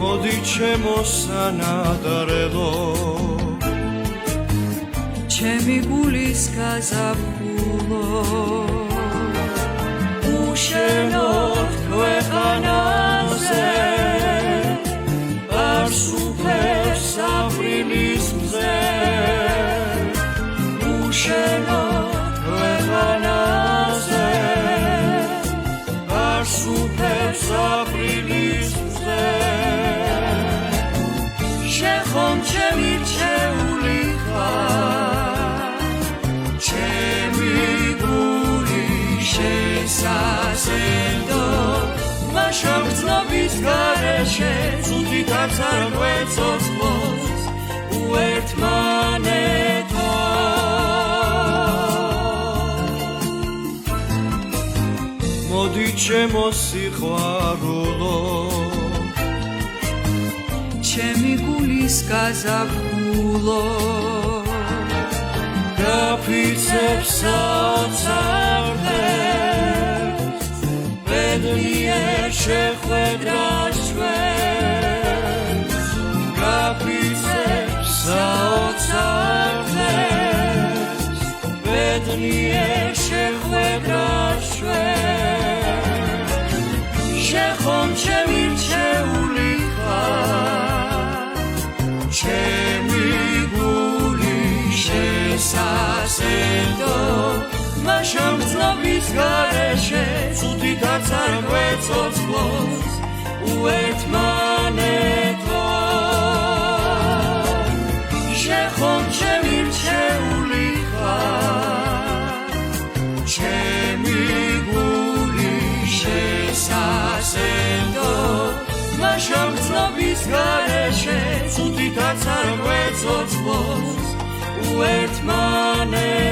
მოდი ჩემო სანადარელო ჩემი გულის გაზაფხულო უშენოდ ქვეყანაზე არ სუფევს აპრილის მზე უშენოდ ქვეყანაზე არ სუფევს აპრილის მზე შეხომ ჩემი რჩეული ხარ ჩემი გული შესასედო მაშამ გრძნობის გარეშე ცუდითაც არ გვეცოცხლოს უერთმანეთო მოდი ჩემო სიყვარულო ჩემი გულის გაზაფხულო გაფიცებს საოცარდებს ბედნიერ შეხვედრას ჩვენს გაფიცებს საოცარდებს ბედნიერ შეხვედრას ჩვენს შეხომ ჩემი რჩეული ხარ ჩემი გული შესასედო მაშამ გრძნობის გარეშე ცუდითაც არ გვეცოცხლოს უერთმანეთო შეხომ ჩემი რჩეული ხარ ჩემი გული შესასედო მაშამ გრძნობის გარეშე ცუდითაც არ გვეცოცხლოს უერთმანეთო